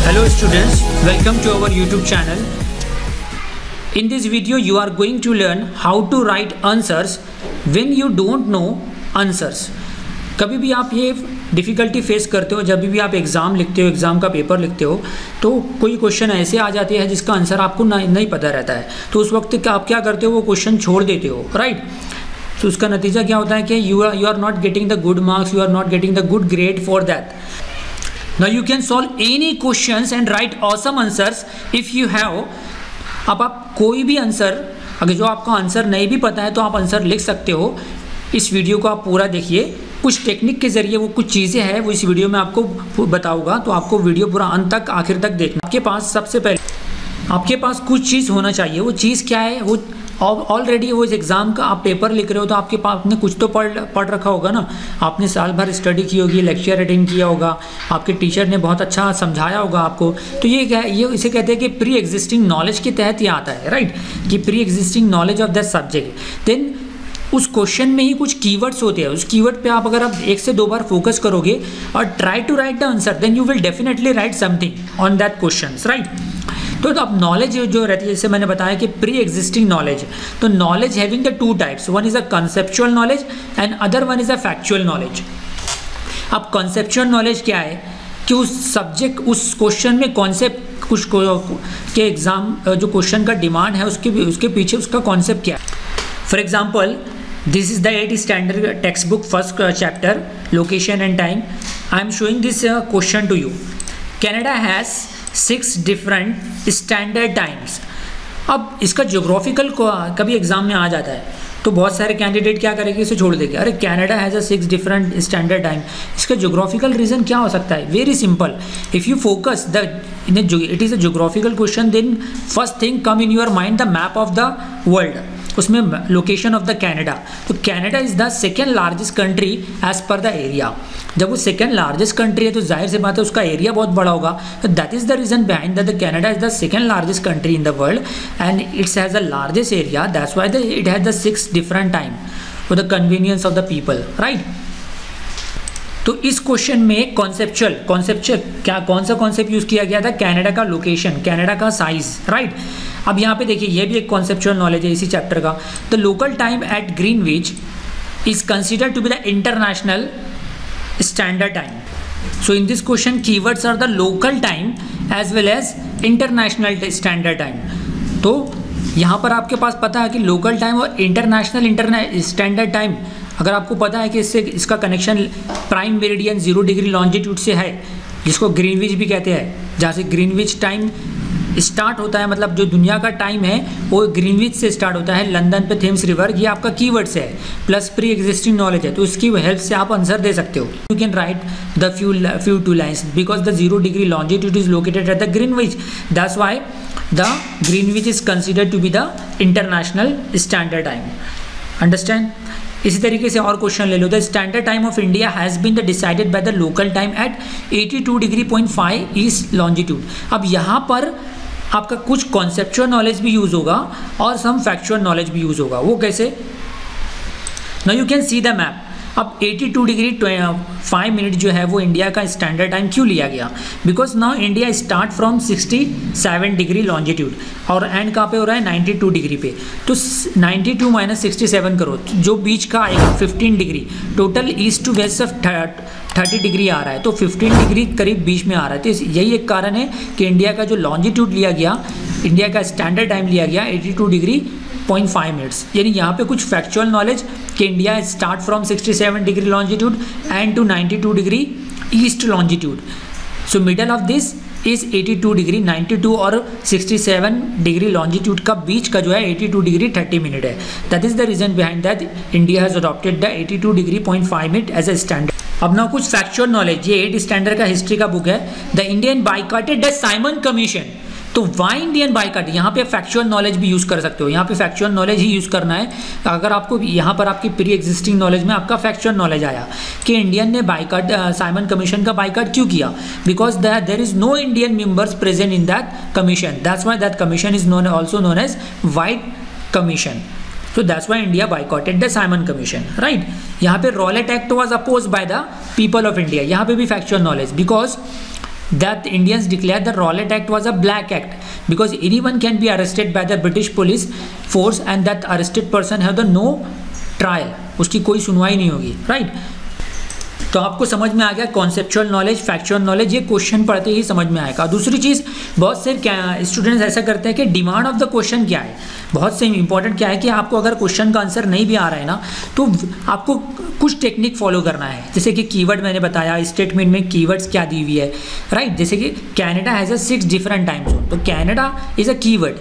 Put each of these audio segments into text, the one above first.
Hello students, welcome to our YouTube channel. In this video you are going to learn how to write answers when you don't know answers. कभी भी आप ये difficulty face करते हो, जब भी आप एग्ज़ाम लिखते हो, एग्ज़ाम का पेपर लिखते हो, तो कोई क्वेश्चन ऐसे आ जाते हैं जिसका आंसर आपको नहीं पता रहता है, तो उस वक्त आप क्या करते हो, वो क्वेश्चन छोड़ देते हो, राइट। तो उसका नतीजा क्या होता है कि you are not getting the good marks, you are not getting the good grade for that. Now you can solve any questions and write awesome answers if you have. अब आप कोई भी आंसर, अगर जो आपका आंसर नहीं भी पता है तो आप आंसर लिख सकते हो. इस वीडियो को आप पूरा देखिए, कुछ टेक्निक के जरिए वो कुछ चीज़ें हैं वो इस वीडियो में आपको बताऊंगा, तो आपको वीडियो पूरा अंत तक आखिर तक देखना. आपके पास सबसे पहले आपके पास कुछ चीज़ होना चाहिए. वो चीज़ क्या है? वो ऑलरेडी वो इस एग्ज़ाम का आप पेपर लिख रहे हो तो आपके पास आपने कुछ तो पढ़ रखा होगा ना. आपने साल भर स्टडी की होगी, लेक्चर अटेंड किया होगा, आपके टीचर ने बहुत अच्छा समझाया होगा आपको. तो ये क्या है? ये इसे कहते हैं कि प्री एग्जिस्टिंग नॉलेज के तहत ये आता है, राइट, कि preexisting knowledge of that subject. Then उस क्वेश्चन में ही कुछ कीवर्ड्स होते हैं. उस कीवर्ड पे आप अगर आप एक से दो बार फोकस करोगे और try to write the answer, then you will definitely write something on that question, right. तो अब नॉलेज जो रहती है, जैसे मैंने बताया कि प्री एग्जिस्टिंग नॉलेज, तो knowledge having the two types, one is a conceptual knowledge and other one is a factual knowledge. अब कंसेप्चुअल नॉलेज क्या है कि उस सब्जेक्ट, उस क्वेश्चन में कॉन्सेप्ट, कुछ के एग्जाम जो क्वेश्चन का डिमांड है उसके पीछे उसका कॉन्सेप्ट क्या है. For example, this is the 8th standard textbook first chapter, location and time. I am showing this question to you. Canada has 6 different standard times. अब इसका ज्योग्राफिकल कभी एग्जाम में आ जाता है तो बहुत सारे कैंडिडेट क्या करेंगे, इसे छोड़ देंगे. अरे Canada has a 6 different standard time. इसका ज्योग्राफिकल रीजन क्या हो सकता है? Very simple. If you focus it is a geographical question, then first thing come in your mind the map of the world. उसमें लोकेशन ऑफ द कैनेडा. तो Canada is the second largest country as per the area. जब वो second largest country है तो जाहिर सी बात है उसका एरिया बहुत बड़ा होगा. तो that is the reason behind that the Canada is the second largest country in the world and it's has the largest area. That's why it has the 6 different time for the convenience of the people, right. तो इस question में conceptual क्या, कौन सा concept use किया गया था? Canada का लोकेशन, कैनेडा का साइज, राइट. अब यहाँ पे देखिए, ये भी एक कॉन्सेप्चुअल नॉलेज है इसी चैप्टर का. The local time at Greenwich is considered to be the international standard time. So in this question keywords are the local time as well as international standard time. तो यहाँ पर आपके पास पता है कि लोकल टाइम और इंटरनेशनल स्टैंडर्ड टाइम, अगर आपको पता है कि इसका connection prime meridian 0 degree longitude से है, जिसको ग्रीनविच भी कहते हैं, जहाँ से ग्रीनविच टाइम स्टार्ट होता है, मतलब जो दुनिया का टाइम है वो ग्रीनविच से स्टार्ट होता है, लंदन पे थेम्स रिवर. ये आपका कीवर्ड्स है प्लस प्री एग्जिस्टिंग नॉलेज है, तो इसकी हेल्प से आप आंसर दे सकते हो. You can write the few two lines because the 0 degree longitude is located at the Greenwich. That's why the Greenwich is considered to be the international standard time. Understand? इसी तरीके से और question ले लो. The standard time of India has been decided by the local time at 82 degree 0.5 east longitude. अब यहाँ पर आपका कुछ कॉन्सेप्चुअल नॉलेज भी यूज़ होगा और सम फैक्चुअल नॉलेज भी यूज़ होगा. वो कैसे? Now you can see the map. अब 82 डिग्री 5 मिनट जो है वो इंडिया का स्टैंडर्ड टाइम क्यों लिया गया? Because now India start from 67 degree longitude और एंड कहाँ पे हो रहा है? 92 डिग्री पे. तो 92 माइनस 67 करो, जो बीच का आएगा 15 degree. Total east to west of 30 degree आ रहा है, तो 15 डिग्री करीब बीच में आ रहा है. तो यही एक कारण है कि इंडिया का जो लॉन्जिट्यूड लिया गया, इंडिया का स्टैंडर्ड टाइम लिया गया 82 डिग्री 0.5 मिनट्स. यानी यहाँ पे कुछ फैक्चुअल नॉलेज कि India start from 67 degree longitude and to 92 degree east longitude. So middle of this is 82 degree. 92 और 67 डिग्री लॉन्जिट्यूड का बीच का जो है 82 डिग्री 30 मिनट है. That is the reason behind that India has adopted the 82 degree 0.5 minute as a standard. अब ना कुछ factual knowledge, ये 8 स्टैंडर्ड का हिस्ट्री का बुक है. The Indian boycotted the Simon commission. तो वाई इंडियन बाइकॉट, यहाँ पे फैक्चुअल नॉलेज भी यूज़ कर सकते हो. यहाँ पे फैक्चुअल नॉलेज ही यूज़ करना है. अगर आपको यहाँ पर आपकी प्री एग्जिस्टिंग नॉलेज में आपका फैक्चुअल नॉलेज आया कि इंडियन ने बाइकॉट, साइमन कमीशन का बाइकॉट क्यों किया? Because there is no Indian members present in that commission. That's why that commission is also known as white commission. So that's why India boycotted the Simon Commission, right? यहाँ पे Rowlatt Act was opposed by the people of India. यहाँ पे भी factual knowledge because that Indians declared the Rowlatt Act was a black act because anyone can be arrested by the British police force and that arrested person have the no trial, उसकी कोई सुनवाई नहीं होगी, right. तो आपको समझ में आ गया कॉन्सेप्चुअल नॉलेज, फैक्चुअल नॉलेज, ये क्वेश्चन पढ़ते ही समझ में आएगा। दूसरी चीज़, बहुत से स्टूडेंट्स ऐसा करते हैं कि डिमांड ऑफ द क्वेश्चन क्या है। बहुत से इंपॉर्टेंट क्या है कि आपको अगर क्वेश्चन का आंसर नहीं भी आ रहा है ना, तो आपको कुछ टेक्निक फॉलो करना है। जैसे कि कीवर्ड मैंने बताया, स्टेटमेंट में कीवर्ड्स क्या दी हुई है, राइट। जैसे कि Canada has a 6 different time zone, तो Canada is a keyword,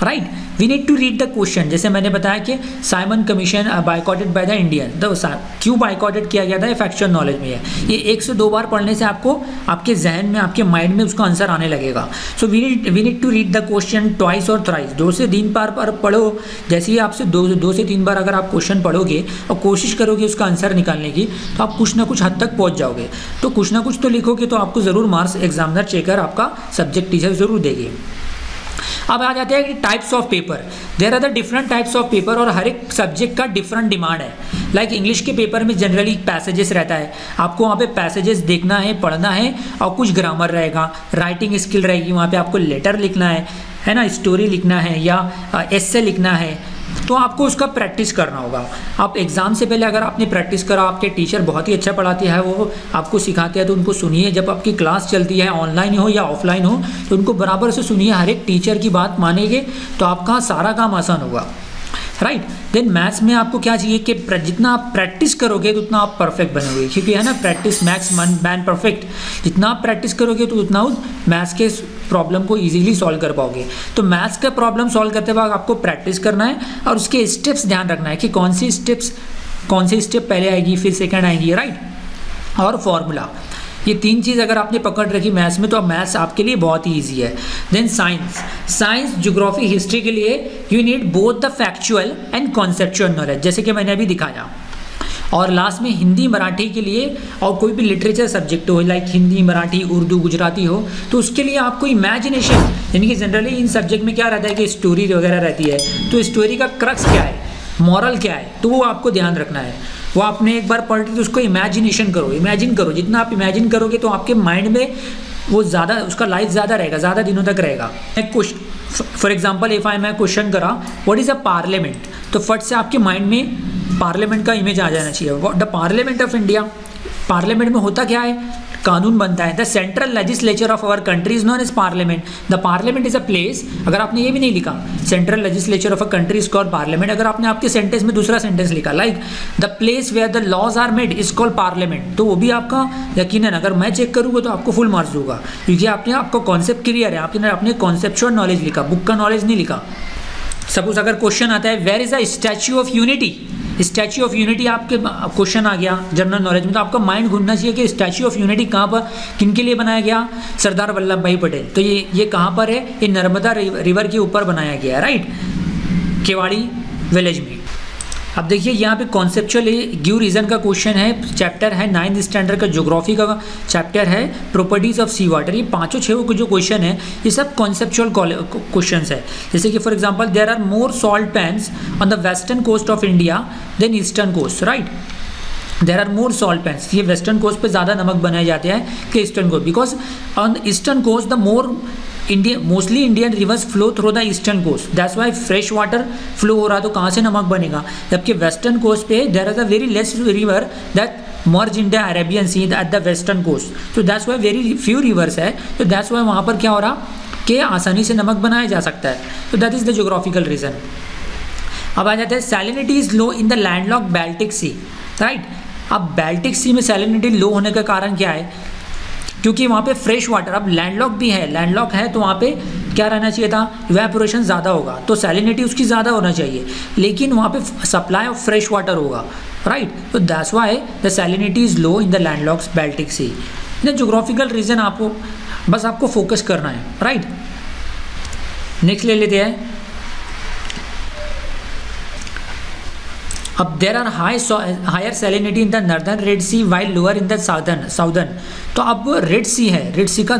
right. We need to read the question. जैसे मैंने बताया कि Simon commission boycotted by the Indian, तो क्यों बाइकॉटेड किया गया था, ये फैक्चुअल नॉलेज में है। ये 1 से 2 बार पढ़ने से आपको आपके जहन में, आपके माइंड में उसका आंसर आने लगेगा। So we need to read the question twice और थ्राइस, 2 से 3 बार पर पढ़ो। जैसे ही आपसे 2 से 3 बार अगर आप क्वेश्चन पढ़ोगे और कोशिश करोगे उसका आंसर निकालने की, तो आप कुछ ना कुछ हद तक पहुँच जाओगे। तो कुछ ना कुछ तो लिखोगे तो आपको ज़रूर मार्क्स एग्जामिनर चेकर, आपका सब्जेक्ट टीचर ज़रूर देगी। अब आ जाते हैं कि types of paper. There are the different types of paper और हर एक सब्जेक्ट का डिफरेंट डिमांड है। लाइक इंग्लिश के पेपर में जनरली पैसेजेस रहता है, आपको वहाँ पे पैसेजेस देखना है, पढ़ना है, और कुछ ग्रामर रहेगा, राइटिंग स्किल रहेगी, वहाँ पे आपको लेटर लिखना है ना, स्टोरी लिखना है या एस्से लिखना है, तो आपको उसका प्रैक्टिस करना होगा। आप एग्ज़ाम से पहले अगर आपने प्रैक्टिस करा, आपके टीचर बहुत ही अच्छा पढ़ाते हैं, वो आपको सिखाते हैं, तो उनको सुनिए। जब आपकी क्लास चलती है, ऑनलाइन हो या ऑफलाइन हो, तो उनको बराबर से सुनिए, हर एक टीचर की बात मानेंगे तो आपका सारा काम आसान होगा, राइट। देन मैथ्स में आपको क्या चाहिए कि जितना आप प्रैक्टिस करोगे तो उतना आप परफेक्ट बनोगे, क्योंकि है ना, प्रैक्टिस मैक्स मैन परफेक्ट। जितना आप प्रैक्टिस करोगे तो उतना मैथ्स के प्रॉब्लम को इजीली सॉल्व कर पाओगे। तो मैथ्स का प्रॉब्लम सॉल्व करते वक्त आपको प्रैक्टिस करना है और उसके स्टेप्स ध्यान रखना है कि कौन सी स्टेप पहले आएगी, फिर सेकंड आएगी, राइट। और फॉर्मूला, ये 3 चीज़ अगर आपने पकड़ रखी मैथ्स में, तो अब मैथ्स आपके लिए बहुत ही ईजी है। देन साइंस, ज्योग्राफी, हिस्ट्री के लिए you need both the factual and conceptual knowledge, जैसे कि मैंने अभी दिखाया। और लास्ट में हिंदी मराठी के लिए, और कोई भी लिटरेचर सब्जेक्ट हो, लाइक हिंदी, मराठी, उर्दू, गुजराती हो, तो उसके लिए आपको इमेजिनेशन, यानी कि जनरली इन सब्जेक्ट में क्या रहता है कि स्टोरी वगैरह रहती है, तो स्टोरी का क्रक्स क्या है, मॉरल क्या है, तो वो आपको ध्यान रखना है। वो आपने एक बार पढ़ ली तो उसको इमेजिन करो। जितना आप इमेजिन करोगे तो आपके माइंड में वो ज़्यादा, उसका लाइफ ज़्यादा रहेगा, ज़्यादा दिनों तक रहेगा। फॉर एग्जाम्पल, इफ मैं क्वेश्चन करा व्हाट इज़ अ पार्लियामेंट, तो फट से आपके माइंड में पार्लियामेंट का इमेज आ जाना चाहिए। The parliament of India, parliament में होता क्या है, कानून बनता है। The central legislature of our country is known as parliament. The parliament is a place, अगर आपने ये भी नहीं लिखा, central legislature of a country is called parliament, अगर आपने आपके सेंटेंस में दूसरा सेंटेंस लिखा, like the place where the laws are made is called parliament, तो वो भी आपका यकीनन, अगर मैं चेक करूँगा तो आपको फुल मार्क्स दूंगा, क्योंकि आपने, आपका कॉन्सेप्ट क्लियर है, आपने अपने कॉन्सेप्चुअल नॉलेज लिखा, बुक का नॉलेज नहीं लिखा। सपोज अगर क्वेश्चन आता है where is a statue of unity, statue of unity आपके क्वेश्चन आ गया जनरल नॉलेज में, तो आपका माइंड घूमना चाहिए कि स्टैच्यू ऑफ यूनिटी कहाँ पर, किनके लिए बनाया गया, सरदार वल्लभ भाई पटेल। तो ये कहाँ पर है, ये नर्मदा रिवर के ऊपर बनाया गया है, राइट, केवाड़ी विलेज में। अब देखिए यहाँ पे कॉन्सेप्चुअल गिव रीजन का क्वेश्चन है, चैप्टर है 9th स्टैंडर्ड का ज्योग्राफी का चैप्टर है, प्रॉपर्टीज ऑफ सी वाटर। ये 5-6 जो क्वेश्चन है ये सब कॉन्सेप्चुअल क्वेश्चंस है। जैसे कि for example there are more salt pans on the western coast of India than eastern coast, right. There are more salt pans, ये वेस्टर्न कोस्ट पे ज़्यादा नमक बनाए जाते हैं कि eastern coast, because on eastern coast the more mostly Indian rivers flow through the eastern coast, that's why fresh water flow हो रहा है, तो कहाँ से नमक बनेगा। जबकि वेस्टर्न कोस्ट पे there is a very less river that merge in the Arabian sea at the western coast, तो that's why very few rivers है, तो दैट्स वाई वहाँ पर क्या हो रहा कि आसानी से नमक बनाया जा सकता है। तो that is the geographical region. अब आ जाते हैं salinity is low in the landlock Baltic sea, right. अब बैल्टिक सी में सैलिनिटी लो होने का कारण क्या है, क्योंकि वहाँ पे फ्रेश वाटर, अब लैंडलॉक भी है, लैंडलॉक है तो वहाँ पे क्या रहना चाहिए था, इवेपोरेशन ज़्यादा होगा, तो सैलिनिटी उसकी ज़्यादा होना चाहिए, लेकिन वहाँ पे सप्लाई ऑफ फ्रेश वाटर होगा, राइट। तो that's why the salinity is low in the landlocks Baltic sea. The geographical region आपको बस आपको फोकस करना है, राइट। नेक्स्ट ले लेते हैं। अब there are higher salinity in the northern Red Sea while lower in the southern. तो अब रेड सी है, रेड सी का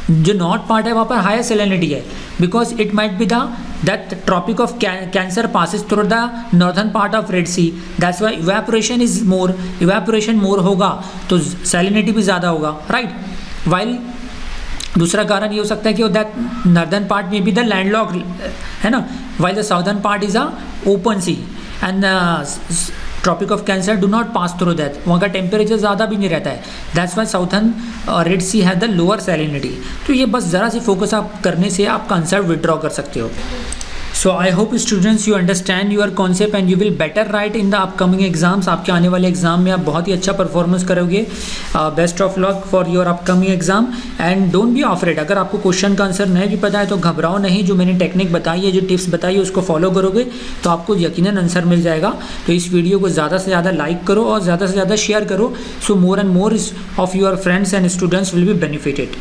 जो नॉर्थ पार्ट है वहाँ पर हायर सैलिनिटी है, because it might be that tropic of cancer passes through the northern part of red sea, that's why evaporation is more, evaporation more होगा तो सैलिनिटी भी ज़्यादा होगा, राइट। वाइल दूसरा कारण ये हो सकता है कि दैट नॉर्दर्न पार्ट में भी द लैंडलॉक है ना, while the southern part is a open sea and tropic of cancer do not pass through that, वहाँ का टेम्परेचर ज़्यादा भी नहीं रहता है, that's why southern Red Sea have the lower salinity. तो ये बस ज़रा सी फोकस आप करने से आप आंसर विड्रॉ कर सकते हो। So I hope students you understand your concept and you will better write in the upcoming exams. आपके आने वाले एग्जाम में आप बहुत ही अच्छा परफॉर्मेंस करोगे। Best of luck for your upcoming exam and don't be afraid. अगर आपको क्वेश्चन का आंसर नहीं भी पता है तो घबराओ नहीं, जो मैंने टेक्निक बताई है, जो टिप्स बताई है, उसको फॉलो करोगे तो आपको यकीनन आंसर मिल जाएगा। तो इस वीडियो को ज़्यादा से ज़्यादा लाइक करो और ज़्यादा से ज़्यादा शेयर करो, so more and more of your friends and students will be benefited.